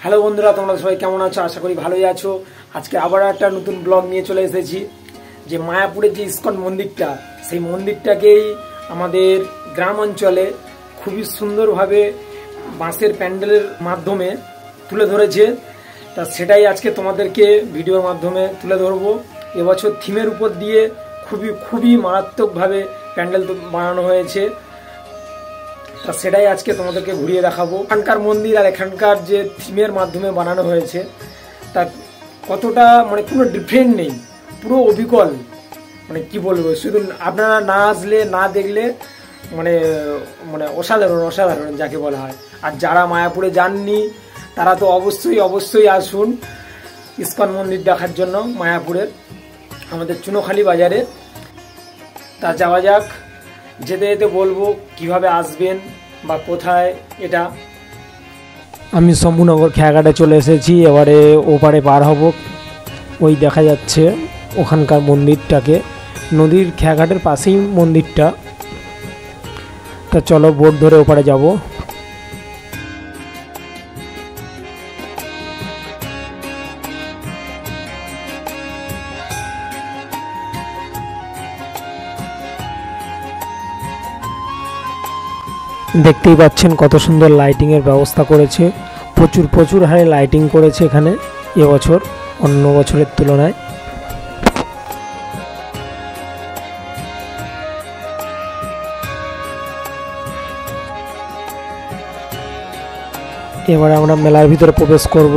Hello বন্ধুরা, তোমরা সবাই কেমন আছো? আশা করি ভালোই আছো। আজকে আবার একটা নতুন ব্লগ নিয়ে চলে এসেছি। যে মায়াপুরের যে ইস্কন মন্দিরটা, সেই মন্দিরটাকেই আমাদের গ্রাম অঞ্চলে খুবই সুন্দরভাবে বাঁশের প্যান্ডেলের মাধ্যমে তুলে ধরেছে। তা সেটাই আজকে তোমাদেরকে ভিডিওর মাধ্যমে তুলে ধরবো। এবছর থিমের উপর দিয়ে খুবই মারাত্মকভাবে প্যান্ডেল বানানো হয়েছে। তা সেটাই আজকে তোমাদেরকে ঘুরিয়ে দেখাবো। এখানকার মন্দির আর এখানকার যে থিমের মাধ্যমে বানানো হয়েছে তা কতটা কোনো ডিফারেন্ট নেই, পুরো অবিকল। কি বলবো, শুধু আপনারা না আসলে না দেখলে অসাধারণ যাকে বলা হয়। আর যারা মায়াপুরে যাননি তারা তো অবশ্যই আসুন ইস্কন মন্দির দেখার জন্য মায়াপুরের আমাদের চুনোখালি বাজারে। তা যাওয়া যাক। যেতে যেতে বলবো কিভাবে আসবেন বা কোথায় এটা। আমি শম্ভুনগর খেয়াঘাটে চলে এসেছি। এবারে ওপারে পার হব। ওই দেখা যাচ্ছে ওখানকার মন্দিরটাকে, নদীর খেয়াঘাটের পাশেই মন্দিরটা। তা চলো বোট ধরে ওপারে যাব। দেখতেই পাচ্ছেন কত সুন্দর লাইটিংয়ের ব্যবস্থা করেছে। প্রচুর হারে লাইটিং করেছে এখানে এবছর অন্য বছরের তুলনায়। এবারে আমরা মেলার ভিতরে প্রবেশ করব।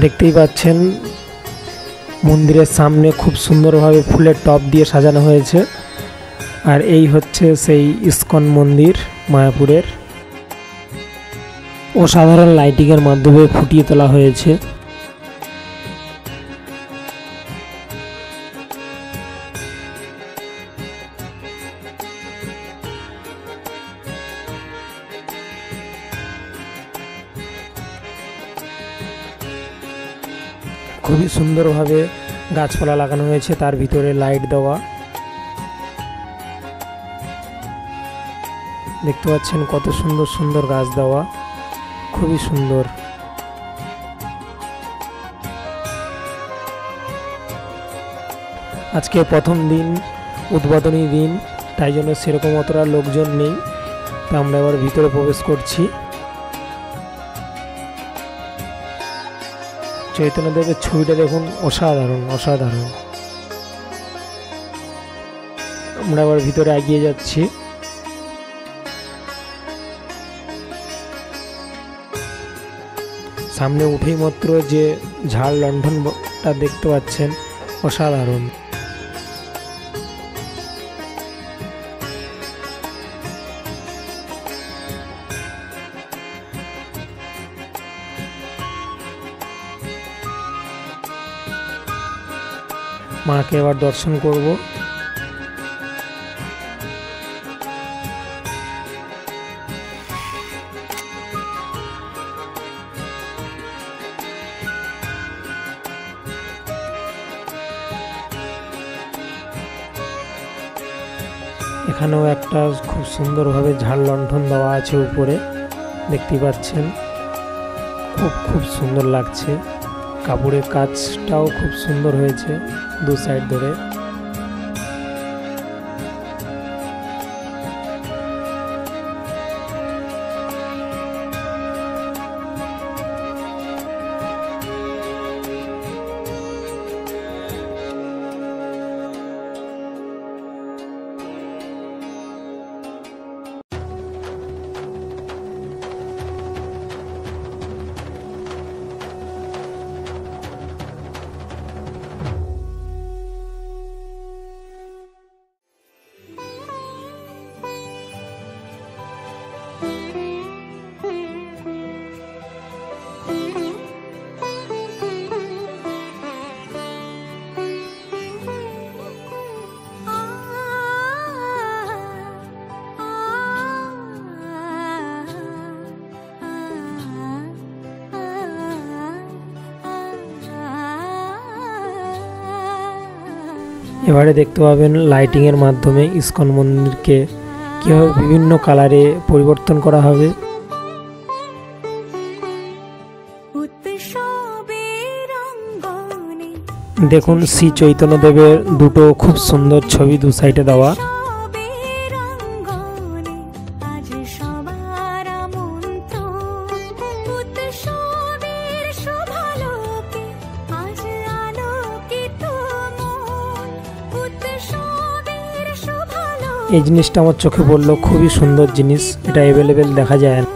দেখতেই পাচ্ছেন মন্দিরের সামনে খুব সুন্দরভাবে ফুলের টব দিয়ে সাজানো হয়েছে। আর এই হচ্ছে সেই ইস্কন মন্দির মায়াপুরের। অসাধারণ লাইটিংয়ের মাধ্যমে ফুটিয়ে তোলা হয়েছে। খুবই সুন্দরভাবে গাছপালা লাগানো হয়েছে, তার ভিতরে লাইট দেওয়া। দেখতে পাচ্ছেন কত সুন্দর গাছ দেওয়া, খুবই সুন্দর। আজকে প্রথম দিন, উদ্বোধনী দিন, তাই জন্য সেরকম অতটা লোকজন নেই। তা আমরা এবার ভিতরে প্রবেশ করছি। চৈতন্যদেবের ছবিটা দেখুন, অসাধারণ। আমরা আবার ভিতরে এগিয়ে যাচ্ছি। সামনে উঠেই মাত্র যে ঝাড় লণ্ঠনটা দেখতে পাচ্ছেন, অসাধারণ। মাকে এবার দর্শন করব। এখানেও একটা খুব সুন্দরভাবে ঝাড় লণ্ঠন দেওয়া আছে উপরে, দেখতেই পাচ্ছেন। খুব সুন্দর লাগছে। কাপড়ের কাজটাও খুব সুন্দর হয়েছে দু সাইড ধরে। এবারে দেখতে পাবেন লাইটিং এর মাধ্যমে ইসকন মন্দিরকে কিভাবে বিভিন্ন কালারে পরিবর্তন করা হবে। দেখুন শ্রী চৈতন্যদেবের দুটো খুব সুন্দর ছবি দু সাইডে দেওয়া। এই জিনিসটা আমার চোখে পড়লো, খুবই সুন্দর জিনিস, এটা অ্যাভেলেবেল দেখা যায় না।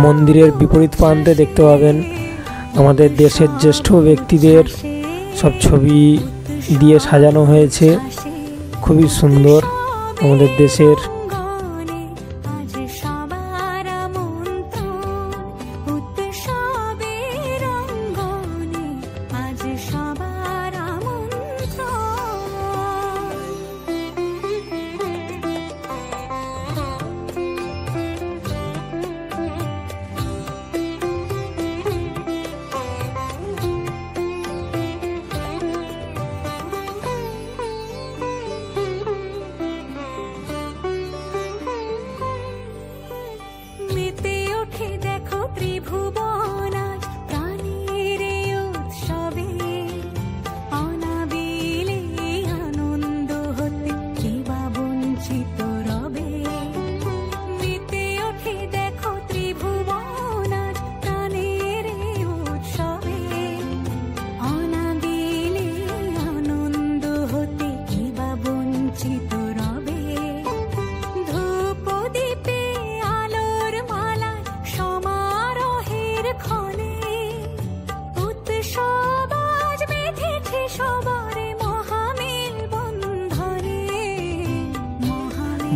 মন্দিরের বিপরীত প্রান্তে দেখতে পাবেন আমাদের দেশের জ্যেষ্ঠ ব্যক্তিদের সব ছবি দিয়ে সাজানো হয়েছে, খুবই সুন্দর আমাদের দেশের।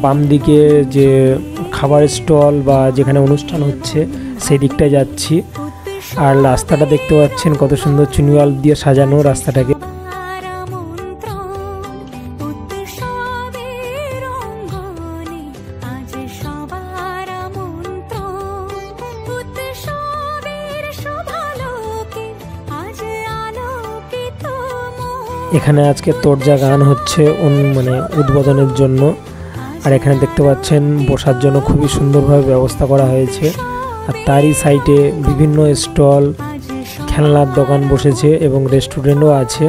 বাম দিকে যে খাবারের স্টল বা যেখানে অনুষ্ঠান হচ্ছে সেই দিকটায় যাচ্ছি। আর রাস্তাটা দেখতে পাচ্ছেন কত সুন্দর চুনিওয়াল দিয়ে সাজানো রাস্তাটাকে। এখানে আজকে তোরজা গান হচ্ছে মানে উদ্বোধনের জন্য। আর এখানে দেখতে পাচ্ছেন বসার জন্য খুবই সুন্দরভাবে ব্যবস্থা করা হয়েছে। আর তারই সাইডে বিভিন্ন স্টল, খেলনার দোকান বসেছে এবং রেস্টুরেন্টও আছে।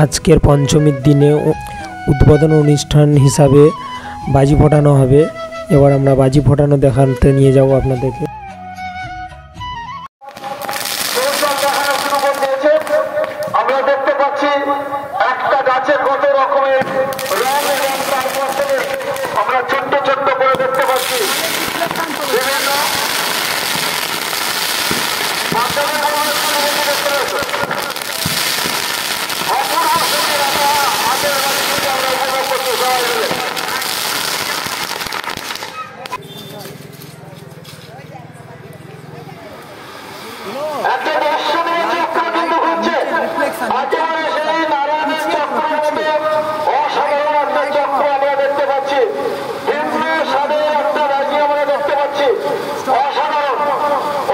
আজকের পঞ্চমীর দিনে উদ্বোধন অনুষ্ঠান হিসাবে বাজি ফোটানো হবে। এবার আমরা বাজি ফোটানো দেখাতে নিয়ে যাব আপনাদেরকে। আমরা দেখতে পাচ্ছি একটা গাছের কত রকমের রং এবং তারপর থেকে আমরা ছোট্ট ছোট্ট করে দেখতে পাচ্ছি বিভিন্ন একটা দর্শনীয় চক্র কিন্তু ঘুরছে একেবারে সেই নারায়ণের চক্রের মধ্যে অসাধারণ একটা চক্র আমরা দেখতে পাচ্ছি। ভিন্ন স্বাদের একটা বাজি আমরা দেখতে পাচ্ছি, অসাধারণ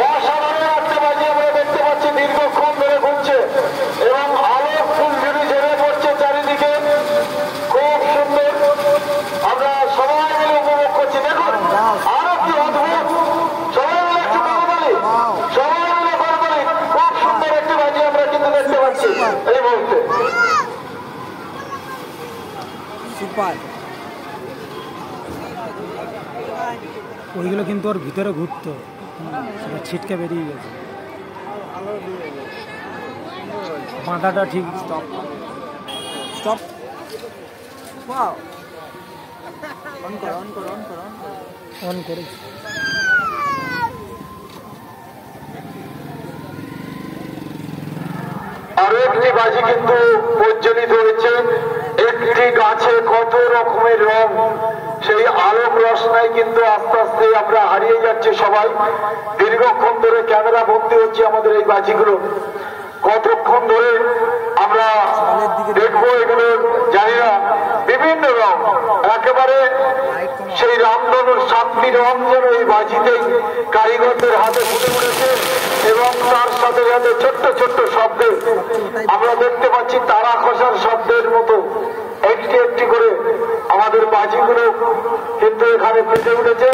অসাধারণ একটা বাজি আমরা দেখতে পাচ্ছি। দীর্ঘক্ষণ ধরে ঘুরছে এবং আলোক ফুলঝুরি ঝরে পড়ছে চারিদিকে, খুব সুন্দর। আমরা সবাই মিলে উপভোগ করছি। দেখুন আরো কি অদ্ভুত, সবাই মিলে একটু করতালি, সবাই মিলে করতালি। খুব সুন্দর একটি বাজি আমরা কিন্তু দেখতে পাচ্ছি এই মুহূর্তে। ওইগুলো কিন্তু ওর ভিতরে ঘুরতো, সেটা ছিটকে বেরিয়ে গেছে। বাঁধাটা ঠিক স্টপ স্টপ অন করেছি। আরো একটি বাজি কিন্তু প্রজ্বলিত হয়েছে। একটি গাছে কত রকমের রং, সেই আলোক রসনায় কিন্তু আস্তে আস্তে আমরা হারিয়ে যাচ্ছি সবাই। দীর্ঘক্ষণ ধরে ক্যামেরা বন্দী হচ্ছে আমাদের এই বাজিগুলো। কতক্ষণ ধরে আমরা দেখবো এগুলো জানি না। বিভিন্ন রং, একেবারে সেই রামধনুর সাতটি রং যেন এই বাজিতেই কারিগরদের হাতে ফুটে উঠেছে এবং তার সাথে সাথে ছোট্ট ছোট্ট শব্দে আমরা দেখতে পাচ্ছি তারা খসার শব্দের মতো একটি একটি করে আমাদের বাজিগুলো কিন্তু এখানে ফুটে উঠেছে।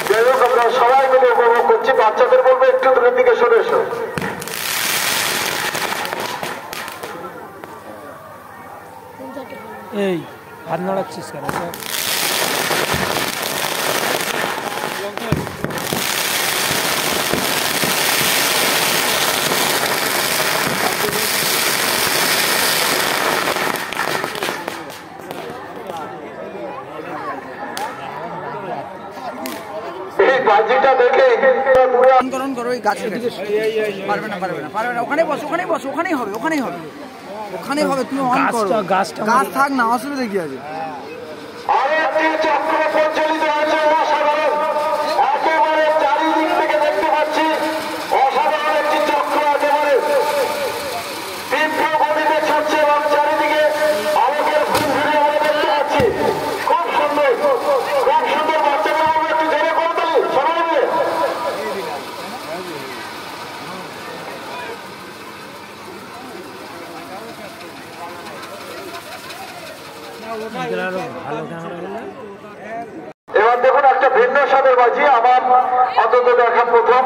যাই হোক, আমরা সবাই মিলে উপভোগ করছি। বাচ্চাদের বলবো একটু দূরের দিকে সরে এসো। এই হাত নাড়াচ্ছিস কেন? এই বাজিটা দেখে পারবে না পারবে না পারবে না। ওখানে বস, ওখানেই বস, ওখানেই হবে, ওখানেই হবে, ওখানেই হবে। তুমি অন করো, গাছ থাক না, অসুবিধা কি আছে? আরেকটি চক্র প্রচলিত হয়েছে, অসাধারণ। একেবারে চারিদিক থেকে দেখতে পাচ্ছি অসাধারণ একটি চক্র একেবারে তীব্র গতিতে ছুটছে এবং চারিদিকে আলোকের ফুলঝুরি আমরা দেখতে পাচ্ছি। খুব সুন্দর, খুব সুন্দর। বাচ্চাদের আমরা একটু জেনে করে দিই সবাই মিলে। এবার দেখুন একটা ভিন্ন স্বাদের বাজি, আমার অন্তত দেখা প্রথম।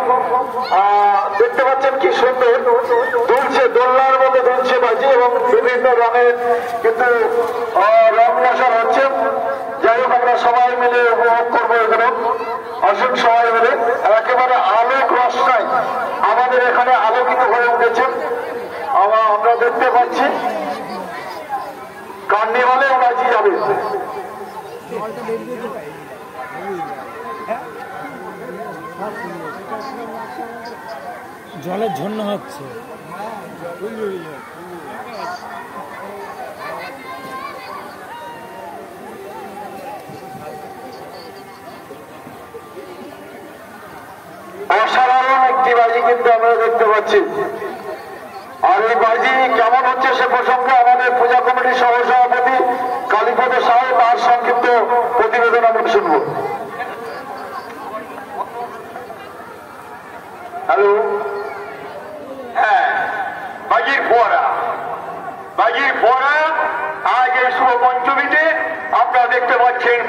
দেখতে পাচ্ছেন কি সুন্দর দুলছে, দোলনার মতো দুলছে বাজি এবং বিভিন্ন রঙের কিন্তু রং মশাল হচ্ছে। যাই হোক, আমরা সবাই মিলে উপভোগ করবো এগুলো। আসুন সবাই মিলে। একেবারে আলোক রসনায় আমাদের এখানে আলোকিত হয়ে উঠেছে। আমরা দেখতে পাচ্ছি কার্নিভালে বাজি যাবে। জলের ঝর্ণা হচ্ছে। অসাধারণ একটি বাজি কিন্তু আমরা দেখতে পাচ্ছি। আর এই বাজি কেমন হচ্ছে সে প্রসঙ্গে আমাদের পূজা কমিটির সহসভাপতি কালীপদ সাহেব তার সংক্ষিপ্ত প্রতিবেদন আমরা শুনব। হ্যালো। হ্যাঁ, বাজির ফোয়ারা, বাজির ফোয়ারা। আজ এই শুভ পঞ্চমীতে আপনারা দেখতে পাচ্ছেন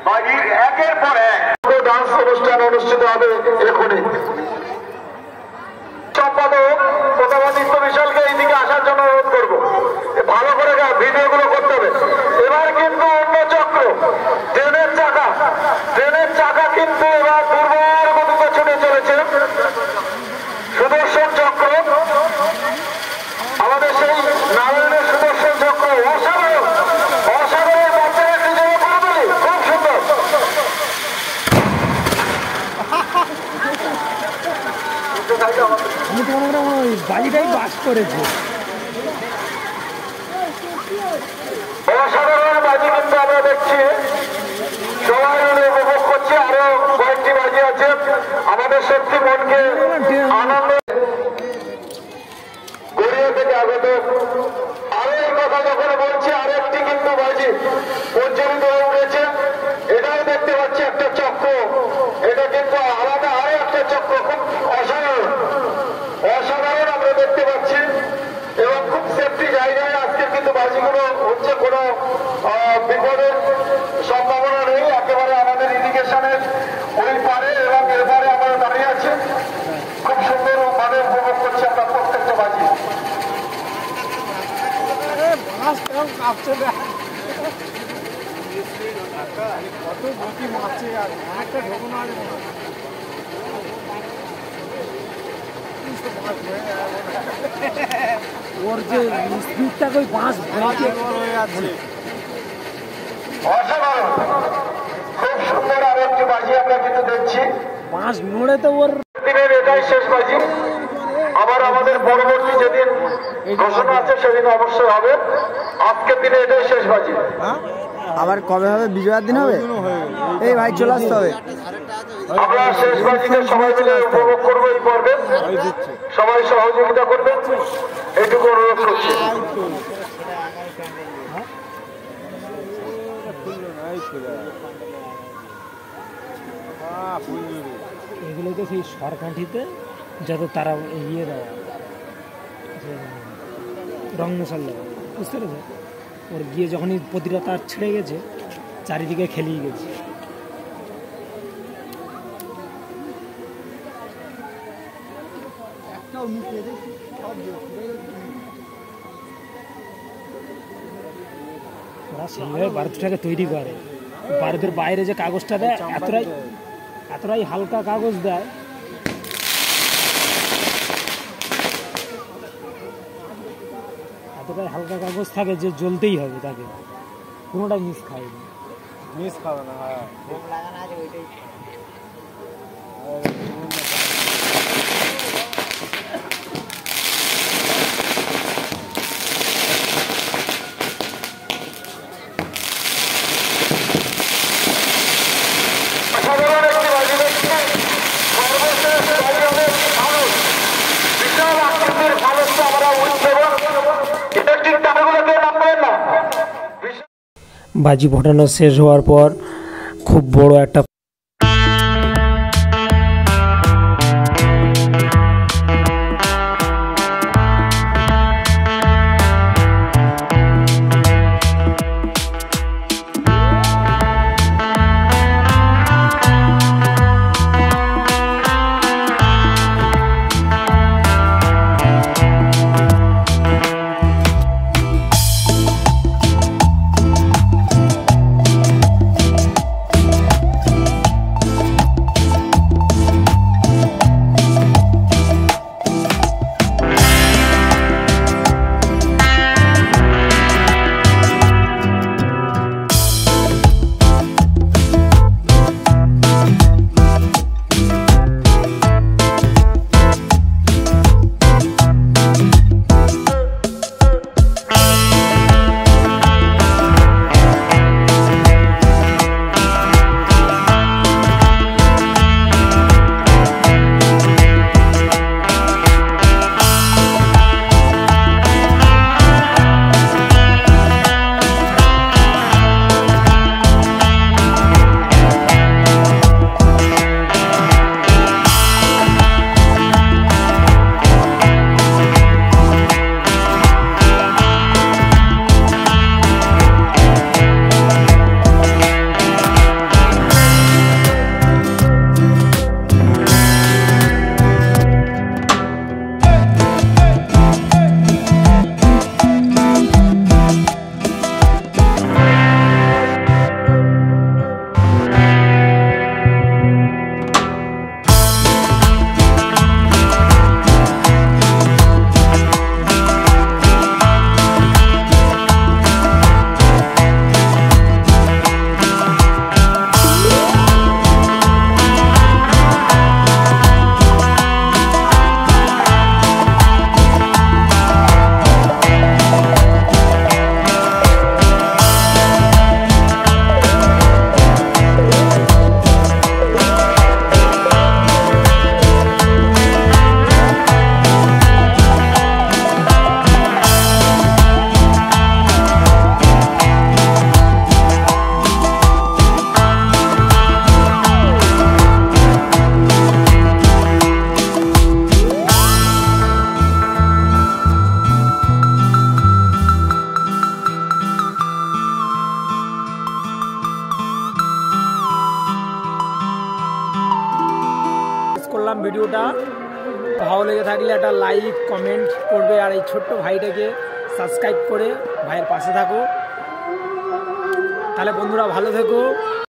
বাজির একের পর এক ডান্স অনুষ্ঠান অনুষ্ঠিত হবে এখনই। সম্পাদক প্রতাপাদিত্য বিশালকে এইদিকে আসার জন্য অনুরোধ করবো। ভালো করে ভিডিওগুলো করতে হবে। এবার কিন্তু অন্য চক্র ট্রেনের চাকা কিন্তু এবার দুর্বার গতিতে ছুটে চলেছে। সুদর্শন চক্র, আমাদের সেই নারায়ণের সুদর্শন চক্র, অসাধারণ বাচ্চারা একটি জায়গা করে বলি, খুব সুন্দর। আমি তো মনে করি ওই বাড়িটাই বাস করেছে। অসাধারণ বাজি কিন্তু আমরা দেখছি, সবাই মিলে উপভোগ করছে। আরো কয়েকটি বাজি আছে, আমাদের সত্যি মনকে আনন্দ গড়িয়ে থেকে আগত। আরো এই কথা যখন বলছি, আরেকটি কিন্তু বাজি প্রজ্বলিত হয়ে উঠেছে। এটাও দেখতে পাচ্ছি একটা চক্র, এটা কিন্তু আলাদা আরো একটা চক্র, খুব অসাধারণ আমরা দেখতে পাচ্ছি। এবং খুব সেফটি জায়গায় আজকে কিন্তু বাজিগুলো হচ্ছে, কোনো বিপদের সম্ভাবনা নেই। একেবারে আমাদের ইরিগেশনের ওই পারে এবং এবারে আমরা দাঁড়িয়ে আছি, খুব সুন্দর ভাবে উপভোগ করছি আমরা প্রত্যেকটা বাজি। কত গতি মারছে আর একটা ঢোকনা ওর যে স্পিডটা ওই বাঁশ হয়ে যাচ্ছে। অসাধারণ, খুব সুন্দর আরেকটি বাজি আমরা কিন্তু দেখছি। বাঁশ নড়ে তো ওর দিনের এটাই শেষ বাজি। আবার আমাদের পরবর্তী যেদিন ঘোষণা আছে সেদিন অবশ্যই হবে। আজকের দিনে এটাই শেষ বাজি। আবার কবে হবে? বিজয়ার দিন হবে। এই ভাই চলে আসতে হবে। আমরা শেষ বাজিতে সবাই মিলে উপভোগ করবো এই পর্বে। সবাই সহযোগিতা করবেন, এইটুকু অনুরোধ করছি। এগুলো তো সেই সরকাঠিতে যত তারা ইয়ে দেওয়া রং মশলা বুঝতে পেরেছে। ওর গিয়ে যখনই প্রতিটা তার ছেড়ে গেছে, চারিদিকে খেলিয়ে গেছে। ওরা সেইভাবে বারুদটাকে তৈরি করে। বারুদের বাইরে যে কাগজটা দেয়, এতটাই হালকা কাগজ দেয়, এতটাই হালকা কাগজ থাকে যে জ্বলতেই হবে তাকে, কোনোটাই মিস খায়নি। মিস খাবে না। হ্যাঁ, সাধারণ একটি বাজি দেখছি, সর্বশেষ বাজি হবে ভারত। বিশাল আকৃতির ভারতটা আমরা উৎসবন ইলেকট্রিক তারগুলোকে নামবেন না। বাজি ফোটানো শেষ হওয়ার পর খুব বড় একটা ভিডিওটা। ভালো লেগে থাকলে একটা লাইক কমেন্ট করবে, আর এই ছোট্ট ভাইটাকে সাবস্ক্রাইব করে ভাইয়ের পাশে থাকো। তাহলে বন্ধুরা ভালো থেকো।